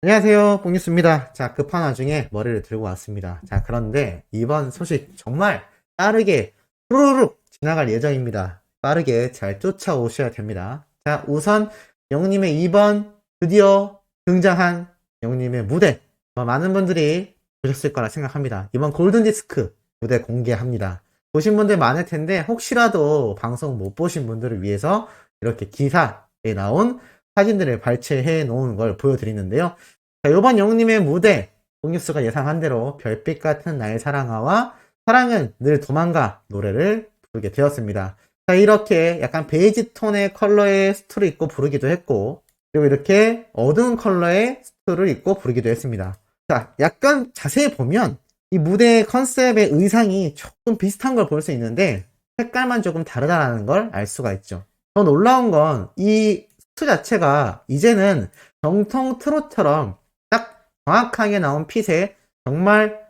안녕하세요, 뽕뉴스입니다. 자, 급한 와중에 머리를 들고 왔습니다. 자, 그런데 이번 소식 정말 빠르게 후루룩 지나갈 예정입니다. 빠르게 잘 쫓아오셔야 됩니다. 자, 우선 영님의 이번 드디어 등장한 영님의 무대, 많은 분들이 보셨을 거라 생각합니다. 이번 골든디스크 무대 공개합니다. 보신 분들 많을 텐데 혹시라도 방송 못 보신 분들을 위해서 이렇게 기사에 나온 사진들을 발췌해 놓은 걸 보여드리는데요. 자, 요번 영웅님의 무대, 뽕뉴스가 예상한 대로 별빛 같은 나의 사랑아와 사랑은 늘 도망가 노래를 부르게 되었습니다. 자, 이렇게 약간 베이지 톤의 컬러의 스투를 입고 부르기도 했고, 그리고 이렇게 어두운 컬러의 스투를 입고 부르기도 했습니다. 자, 약간 자세히 보면 이 무대 컨셉의 의상이 조금 비슷한 걸 볼 수 있는데 색깔만 조금 다르다는 걸 알 수가 있죠. 더 놀라운 건 이 스투 자체가 이제는 정통 트롯처럼 딱 정확하게 나온 핏에 정말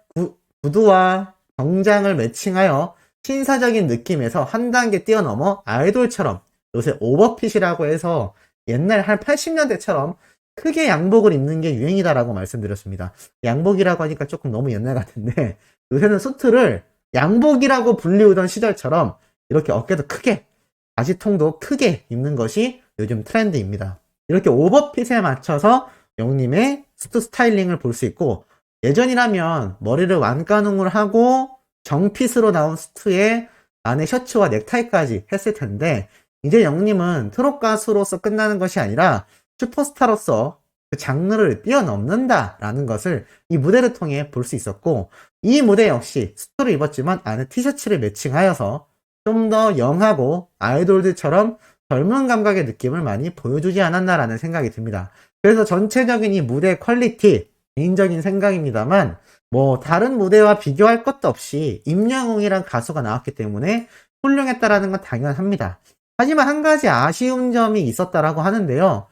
구두와 정장을 매칭하여 신사적인 느낌에서 한 단계 뛰어넘어 아이돌처럼 요새 오버핏이라고 해서 옛날 한 80년대처럼 크게 양복을 입는 게 유행이다라고 말씀드렸습니다. 양복이라고 하니까 조금 너무 옛날 같은데 요새는 수트를 양복이라고 불리우던 시절처럼 이렇게 어깨도 크게 바지통도 크게 입는 것이 요즘 트렌드입니다. 이렇게 오버핏에 맞춰서 영님의 수트 스타일링을 볼 수 있고, 예전이라면 머리를 완가능을 하고 정핏으로 나온 수트에 안에 셔츠와 넥타이까지 했을 텐데, 이제 영님은 트롯 가수로서 끝나는 것이 아니라 슈퍼스타로서 그 장르를 뛰어넘는다라는 것을 이 무대를 통해 볼 수 있었고, 이 무대 역시 수트를 입었지만 안에 티셔츠를 매칭하여서 좀 더 영하고 아이돌들처럼 젊은 감각의 느낌을 많이 보여주지 않았나라는 생각이 듭니다. 그래서 전체적인 이 무대 퀄리티, 개인적인 생각입니다만, 다른 무대와 비교할 것도 없이 임영웅이란 가수가 나왔기 때문에 훌륭했다라는 건 당연합니다. 하지만 한 가지 아쉬운 점이 있었다라고 하는데요.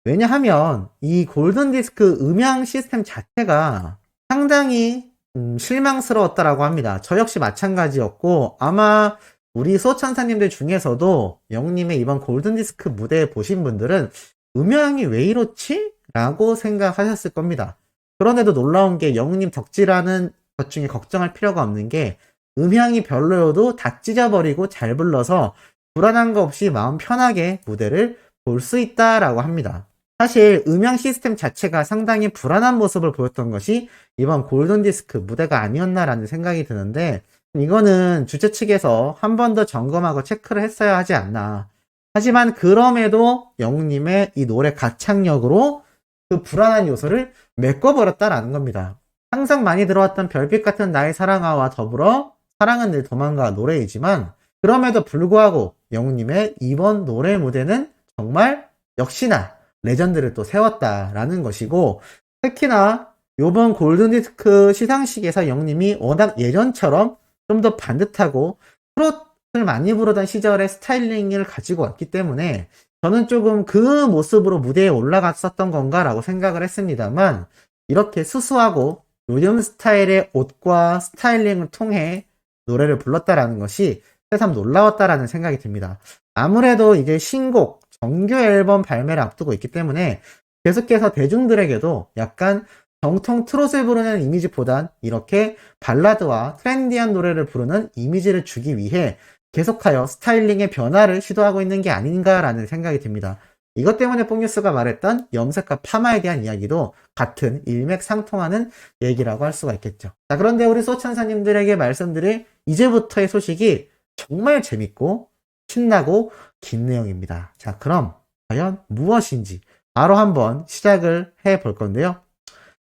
왜냐하면 이 골든디스크 음향 시스템 자체가 상당히 실망스러웠다라고 합니다. 저 역시 마찬가지였고, 아마 우리 수호천사님들 중에서도 영웅님의 이번 골든디스크 무대 보신 분들은 음향이 왜 이렇지? 라고 생각하셨을 겁니다. 그런데도 놀라운 게 영웅님 덕질하는 것 중에 걱정할 필요가 없는 게 음향이 별로여도 다 찢어버리고 잘 불러서 불안한 거 없이 마음 편하게 무대를 볼 수 있다라고 합니다. 사실 음향 시스템 자체가 상당히 불안한 모습을 보였던 것이 이번 골든디스크 무대가 아니었나라는 생각이 드는데, 이거는 주최 측에서 한 번 더 점검하고 체크를 했어야 하지 않나. 하지만 그럼에도 영웅님의 이 노래 가창력으로 그 불안한 요소를 메꿔버렸다라는 겁니다. 항상 많이 들어왔던 별빛 같은 나의 사랑아와 더불어 사랑은 늘 도망가 노래이지만, 그럼에도 불구하고 영웅님의 이번 노래 무대는 정말 역시나 레전드를 또 세웠다라는 것이고, 특히나 요번 골든디스크 시상식에서 영웅님이 워낙 예전처럼 좀 더 반듯하고 트롯을 많이 부르던 시절의 스타일링을 가지고 왔기 때문에 저는 조금 그 모습으로 무대에 올라갔었던 건가라고 생각을 했습니다만, 이렇게 수수하고 요즘 스타일의 옷과 스타일링을 통해 노래를 불렀다라는 것이 새삼 놀라웠다라는 생각이 듭니다. 아무래도 이제 신곡, 정규 앨범 발매를 앞두고 있기 때문에 계속해서 대중들에게도 약간 정통 트롯을 부르는 이미지보단 이렇게 발라드와 트렌디한 노래를 부르는 이미지를 주기 위해 계속하여 스타일링의 변화를 시도하고 있는 게 아닌가라는 생각이 듭니다. 이것 때문에 뽕뉴스가 말했던 염색과 파마에 대한 이야기도 같은 일맥상통하는 얘기라고 할 수가 있겠죠. 자, 그런데 우리 소천사님들에게 말씀드릴 이제부터의 소식이 정말 재밌고 신나고 긴 내용입니다. 자, 그럼 과연 무엇인지 바로 한번 시작을 해 볼 건데요.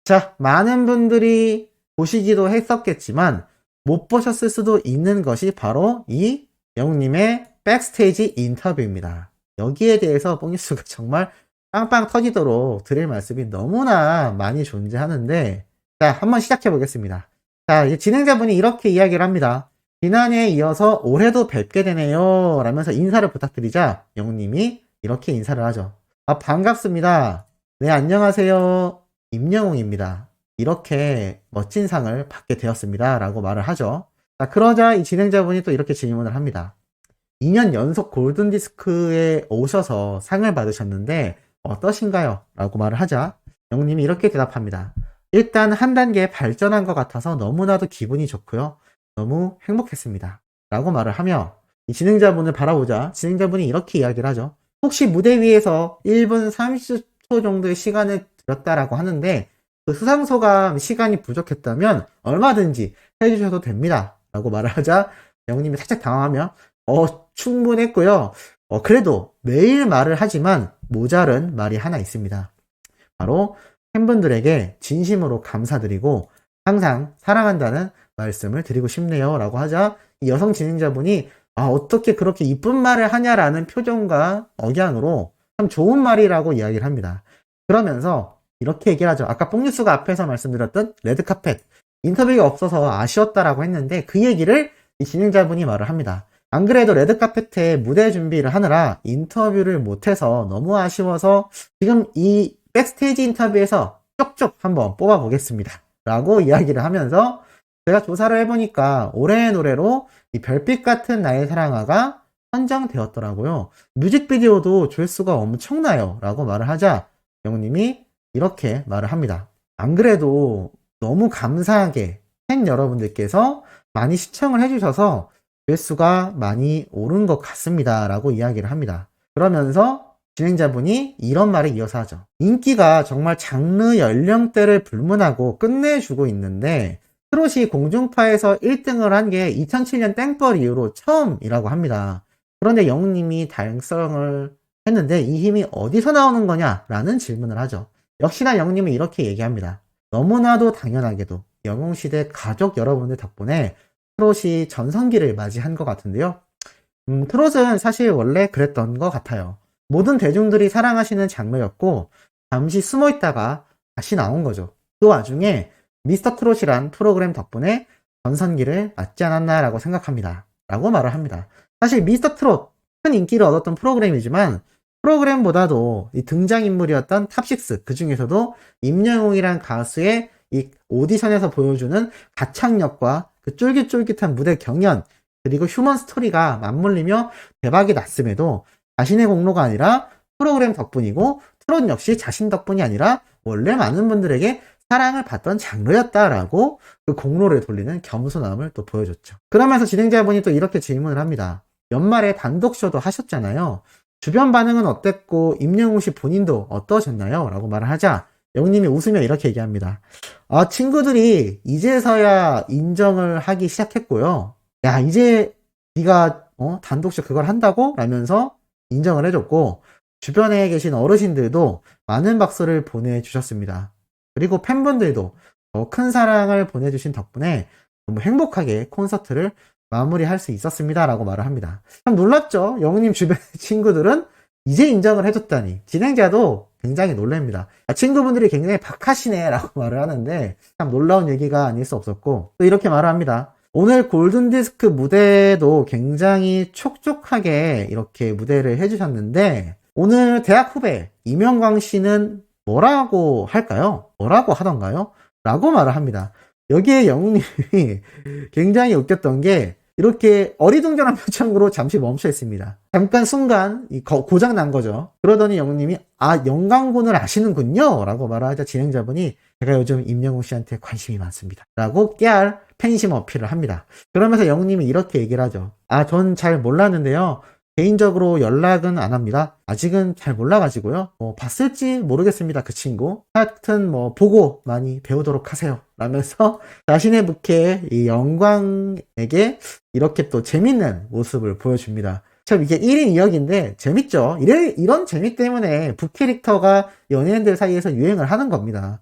자, 많은 분들이 보시기도 했었겠지만 못 보셨을 수도 있는 것이 바로 이 영웅님의 백스테이지 인터뷰입니다. 여기에 대해서 뽕뉴스가 정말 빵빵 터지도록 드릴 말씀이 너무나 많이 존재하는데, 자, 한번 시작해 보겠습니다. 자, 이제 진행자분이 이렇게 이야기를 합니다. 지난해에 이어서 올해도 뵙게 되네요 라면서 인사를 부탁드리자 영웅님이 이렇게 인사를 하죠. 반갑습니다. 네, 안녕하세요. 임영웅입니다. 이렇게 멋진 상을 받게 되었습니다 라고 말을 하죠. 자, 그러자 이 진행자분이 또 이렇게 질문을 합니다. 2년 연속 골든디스크에 오셔서 상을 받으셨는데 어떠신가요? 라고 말을 하자 영님이 이렇게 대답합니다. 일단 한 단계 발전한 것 같아서 너무나도 기분이 좋고요. 너무 행복했습니다. 라고 말을 하며 이 진행자분을 바라보자 진행자분이 이렇게 이야기를 하죠. 혹시 무대 위에서 1분 30초 정도의 시간을 들였다라고 하는데 그 수상소감 시간이 부족했다면 얼마든지 해주셔도 됩니다. 라고 말을 하자 영님이 살짝 당황하며 충분했고요. 그래도 매일 말을 하지만 모자른 말이 하나 있습니다. 바로 팬분들에게 진심으로 감사드리고 항상 사랑한다는 말씀을 드리고 싶네요. 라고 하자 이 여성 진행자분이 어떻게 그렇게 이쁜 말을 하냐라는 표정과 억양으로 참 좋은 말이라고 이야기를 합니다. 그러면서 이렇게 얘기를 하죠. 아까 뽕뉴스가 앞에서 말씀드렸던 레드카펫 인터뷰가 없어서 아쉬웠다라고 했는데 그 얘기를 이 진행자분이 말을 합니다. 안 그래도 레드카펫에 무대 준비를 하느라 인터뷰를 못해서 너무 아쉬워서 지금 이 백스테이지 인터뷰에서 쪽쪽 한번 뽑아보겠습니다. 라고 이야기를 하면서 제가 조사를 해보니까 올해의 노래로 이 별빛 같은 나의 사랑아가 선정되었더라고요. 뮤직비디오도 조회수가 엄청나요. 라고 말을 하자 영님이 이렇게 말을 합니다. 안 그래도 너무 감사하게 팬 여러분들께서 많이 시청을 해주셔서 조회수가 많이 오른 것 같습니다. 라고 이야기를 합니다. 그러면서 진행자분이 이런 말을 이어서 하죠. 인기가 정말 장르 연령대를 불문하고 끝내주고 있는데 트롯이 공중파에서 1등을 한 게 2007년 땡벌 이후로 처음이라고 합니다. 그런데 영님이 달성을 했는데 이 힘이 어디서 나오는 거냐라는 질문을 하죠. 역시나 영님은 이렇게 얘기합니다. 너무나도 당연하게도 영웅시대 가족 여러분들 덕분에 트롯이 전성기를 맞이한 것 같은데요. 트롯은 사실 원래 그랬던 것 같아요. 모든 대중들이 사랑하시는 장르였고 잠시 숨어있다가 다시 나온 거죠. 그 와중에 미스터 트롯이란 프로그램 덕분에 전성기를 맞지 않았나라고 생각합니다. 라고 말을 합니다. 사실 미스터 트롯 큰 인기를 얻었던 프로그램이지만 프로그램보다도 이 등장인물이었던 탑6 그 중에서도 임영웅이란 가수의 이 오디션에서 보여주는 가창력과 그 쫄깃쫄깃한 무대 경연 그리고 휴먼 스토리가 맞물리며 대박이 났음에도 자신의 공로가 아니라 프로그램 덕분이고 트롯 역시 자신 덕분이 아니라 원래 많은 분들에게 사랑을 받던 장르였다라고 그 공로를 돌리는 겸손함을 또 보여줬죠. 그러면서 진행자분이 또 이렇게 질문을 합니다. 연말에 단독쇼도 하셨잖아요. 주변 반응은 어땠고 임영웅 씨 본인도 어떠셨나요? 라고 말을 하자 영님이 웃으며 이렇게 얘기합니다. 친구들이 이제서야 인정을 하기 시작했고요. 야 이제 네가 단독쇼 그걸 한다고? 라면서 인정을 해줬고 주변에 계신 어르신들도 많은 박수를 보내주셨습니다. 그리고 팬분들도 더 큰 사랑을 보내주신 덕분에 너무 행복하게 콘서트를 마무리할 수 있었습니다. 라고 말을 합니다. 참 놀랍죠? 영웅님 주변 친구들은 이제 인정을 해줬다니 진행자도 굉장히 놀랍니다. 친구분들이 굉장히 박하시네 라고 말을 하는데 참 놀라운 얘기가 아닐 수 없었고 또 이렇게 말을 합니다. 오늘 골든디스크 무대도 굉장히 촉촉하게 이렇게 무대를 해주셨는데 오늘 대학 후배 이명광 씨는 뭐라고 할까요? 뭐라고 하던가요? 라고 말을 합니다. 여기에 영웅님이 굉장히 웃겼던 게 이렇게 어리둥절한 표정으로 잠시 멈춰 있습니다. 잠깐 순간 고장 난 거죠. 그러더니 영웅님이 영광군을 아시는군요 라고 말하자 진행자분이 제가 요즘 임영웅 씨한테 관심이 많습니다 라고 깨알 팬심 어필을 합니다. 그러면서 영웅님이 이렇게 얘기를 하죠. 전 잘 몰랐는데요. 개인적으로 연락은 안 합니다. 아직은 잘 몰라가지고요. 봤을지 모르겠습니다. 그 친구. 하여튼 보고 많이 배우도록 하세요. 라면서 자신의 부캐 이 영광에게 이렇게 또 재밌는 모습을 보여줍니다. 참 이게 1인 2역인데 재밌죠? 이런 재미 때문에 부캐릭터가 연예인들 사이에서 유행을 하는 겁니다.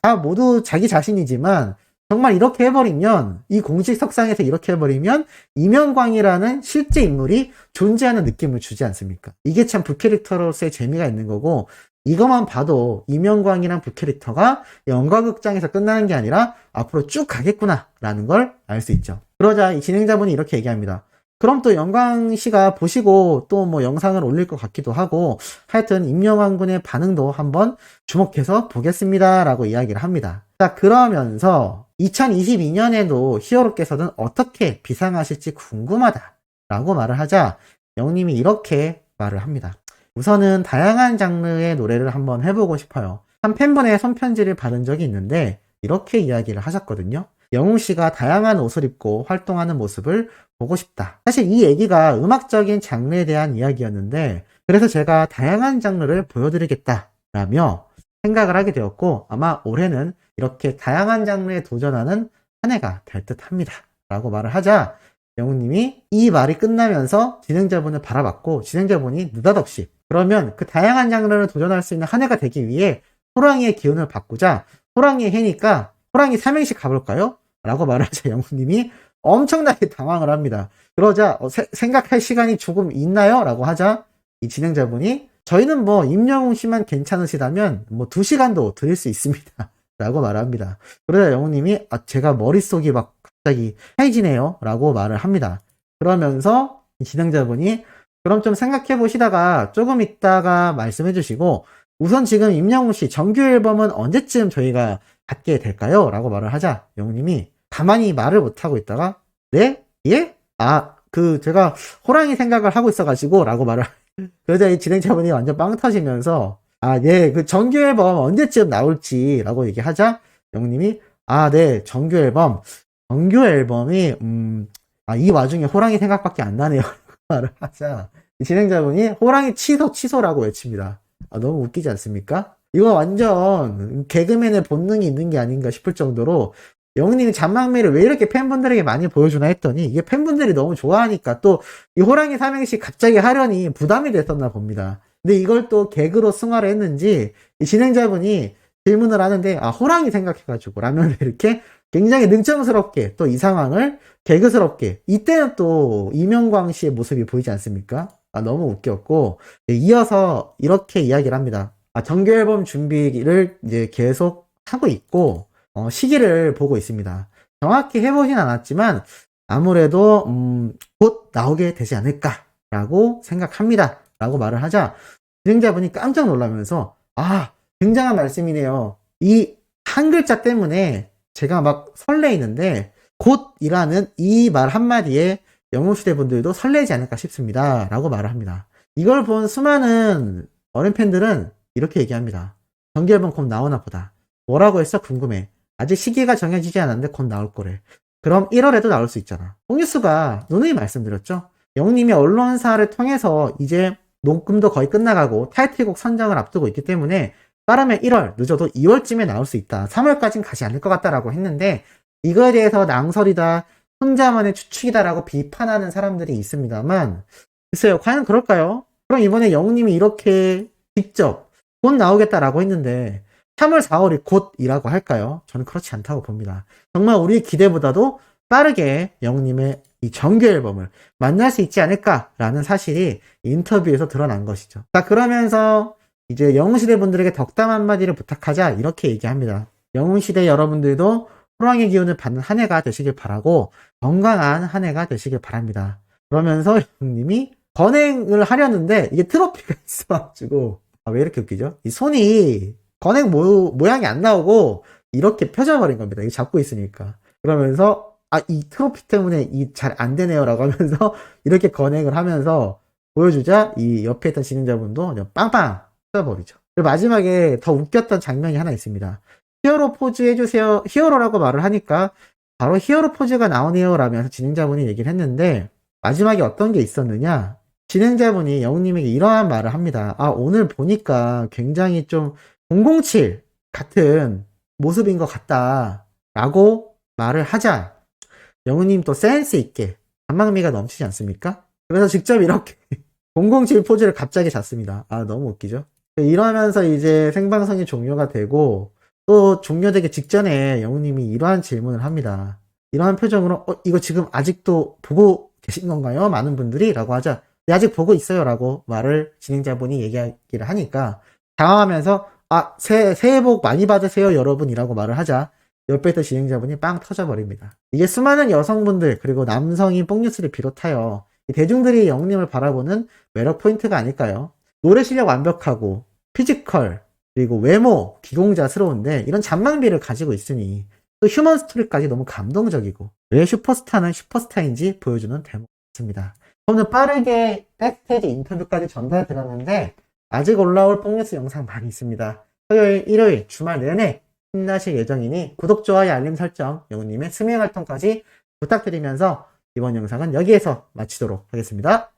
다 모두 자기 자신이지만 정말 이렇게 해버리면 이 공식 석상에서 이렇게 해버리면 이명광이라는 실제 인물이 존재하는 느낌을 주지 않습니까? 이게 참 부캐릭터로서의 재미가 있는 거고 이것만 봐도 이명광이란 부캐릭터가 연극극장에서 끝나는 게 아니라 앞으로 쭉 가겠구나 라는 걸 알 수 있죠. 그러자 이 진행자분이 이렇게 얘기합니다. 그럼 또 영광 씨가 보시고 또 영상을 올릴 것 같기도 하고 하여튼 임영광 군의 반응도 한번 주목해서 보겠습니다 라고 이야기를 합니다. 자 그러면서 2022년에도 히어로께서는 어떻게 비상하실지 궁금하다 라고 말을 하자 영님이 이렇게 말을 합니다. 우선은 다양한 장르의 노래를 한번 해보고 싶어요. 한 팬분의 손편지를 받은 적이 있는데 이렇게 이야기를 하셨거든요. 영웅 씨가 다양한 옷을 입고 활동하는 모습을 보고 싶다. 사실 이 얘기가 음악적인 장르에 대한 이야기였는데 그래서 제가 다양한 장르를 보여드리겠다라며 생각을 하게 되었고 아마 올해는 이렇게 다양한 장르에 도전하는 한 해가 될 듯합니다. 라고 말을 하자 영웅님이 이 말이 끝나면서 진행자분을 바라봤고 진행자분이 느닷없이 그러면 그 다양한 장르를 도전할 수 있는 한 해가 되기 위해 호랑이의 기운을 바꾸자 호랑이의 해니까 호랑이 삼행시 가볼까요? 라고 말을 하자 영웅님이 엄청나게 당황을 합니다. 그러자 생각할 시간이 조금 있나요? 라고 하자 이 진행자분이 저희는 뭐 임영웅 씨만 괜찮으시다면 뭐 2시간도 드릴 수 있습니다. 라고 말합니다. 그러자 영웅님이 제가 머릿속이 막 갑자기 하얘지네요. 라고 말을 합니다. 그러면서 이 진행자분이 그럼 좀 생각해 보시다가 조금 있다가 말씀해 주시고 우선 지금 임영웅 씨 정규 앨범은 언제쯤 저희가 받게 될까요? 라고 말을 하자 영웅님이 가만히 말을 못하고 있다가 네? 예? 제가 호랑이 생각을 하고 있어가지고 라고 말을 그러자 이 진행자분이 완전 빵 터지면서 네, 그 정규 앨범 언제쯤 나올지 라고 얘기하자 영웅님이 네, 정규 앨범이 이 와중에 호랑이 생각밖에 안 나네요 말을 하자 이 진행자분이 호랑이 취소라고 외칩니다. 너무 웃기지 않습니까? 이거 완전 개그맨의 본능이 있는 게 아닌가 싶을 정도로 영웅님이 잔망미를 왜 이렇게 팬분들에게 많이 보여주나 했더니 이게 팬분들이 너무 좋아하니까 또 이 호랑이 삼행시 갑자기 하려니 부담이 됐었나 봅니다. 근데 이걸 또 개그로 승화를 했는지 이 진행자분이 질문을 하는데 호랑이 생각해가지고 라면 이렇게 굉장히 능청스럽게 또 이 상황을 개그스럽게 이때는 또 이명광 씨의 모습이 보이지 않습니까? 너무 웃겼고 이어서 이렇게 이야기를 합니다. 정규 앨범 준비를 이제 계속 하고 있고 시기를 보고 있습니다. 정확히 해보진 않았지만 아무래도 곧 나오게 되지 않을까라고 생각합니다. 라고 말을 하자 진행자분이 깜짝 놀라면서 굉장한 말씀이네요. 이 한 글자 때문에 제가 막 설레이는데 곧이라는 이 말 한마디에 영웅시대 분들도 설레지 않을까 싶습니다. 라고 말을 합니다. 이걸 본 수많은 어린 팬들은 이렇게 얘기합니다. 정규 앨범 곧 나오나 보다. 뭐라고 했어? 궁금해. 아직 시기가 정해지지 않았는데 곧 나올 거래. 그럼 1월에도 나올 수 있잖아. 홍뉴스가 누누이 말씀드렸죠. 영웅님이 언론사를 통해서 이제 녹음도 거의 끝나가고 타이틀곡 선정을 앞두고 있기 때문에 빠르면 1월, 늦어도 2월쯤에 나올 수 있다. 3월까지는 가지 않을 것 같다라고 했는데 이거에 대해서 낭설이다, 혼자만의 추측이다라고 비판하는 사람들이 있습니다만 글쎄요, 과연 그럴까요? 그럼 이번에 영웅님이 이렇게 직접 곧 나오겠다라고 했는데 3월, 4월이 곧이라고 할까요? 저는 그렇지 않다고 봅니다. 정말 우리 기대보다도 빠르게 영웅님의 이 정규 앨범을 만날 수 있지 않을까라는 사실이 인터뷰에서 드러난 것이죠. 자, 그러면서 이제 영웅시대 분들에게 덕담 한마디를 부탁하자 이렇게 얘기합니다. 영웅시대 여러분들도 호랑이 기운을 받는 한 해가 되시길 바라고 건강한 한 해가 되시길 바랍니다. 그러면서 영웅님이 건행을 하려는데 이게 트로피가 있어가지고 왜 이렇게 웃기죠? 이 손이 건행 모양이 안 나오고 이렇게 펴져버린 겁니다. 이거 잡고 있으니까. 그러면서 이 트로피 때문에 잘 안 되네요 라고 하면서 이렇게 건행을 하면서 보여주자 이 옆에 있던 진행자분도 빵빵 펴버리죠. 그리고 마지막에 더 웃겼던 장면이 하나 있습니다. 히어로 포즈 해주세요. 히어로라고 말을 하니까 바로 히어로 포즈가 나오네요 라면서 진행자분이 얘기를 했는데 마지막에 어떤 게 있었느냐, 진행자분이 영웅님에게 이러한 말을 합니다. 오늘 보니까 굉장히 좀 007 같은 모습인 것 같다 라고 말을 하자 영웅님 또 센스 있게 잔망미가 넘치지 않습니까? 그래서 직접 이렇게 007 포즈를 갑자기 잡습니다. 너무 웃기죠? 이러면서 이제 생방송이 종료가 되고 또 종료되기 직전에 영웅님이 이러한 질문을 합니다. 이러한 표정으로 이거 지금 아직도 보고 계신 건가요? 많은 분들이 라고 하자 네, 아직 보고 있어요 라고 말을 진행자분이 얘기를 하니까 당황하면서 새해 복 많이 받으세요 여러분 이라고 말을 하자 옆에 있던 진행자분이 빵 터져버립니다. 이게 수많은 여성분들 그리고 남성인 뽕뉴스를 비롯하여 대중들이 영웅님을 바라보는 매력 포인트가 아닐까요? 노래 실력 완벽하고 피지컬 그리고 외모 기공자스러운데 이런 잔망비를 가지고 있으니 또 휴먼 스토리까지 너무 감동적이고 왜 슈퍼스타는 슈퍼스타인지 보여주는 대목입니다. 오늘 빠르게 백스테이지 인터뷰까지 전달드렸는데 아직 올라올 뽕뉴스 영상 많이 있습니다. 토요일, 일요일, 주말 내내 힘나실 예정이니 구독, 좋아요, 알림 설정, 영우님의 수명 활동까지 부탁드리면서 이번 영상은 여기에서 마치도록 하겠습니다.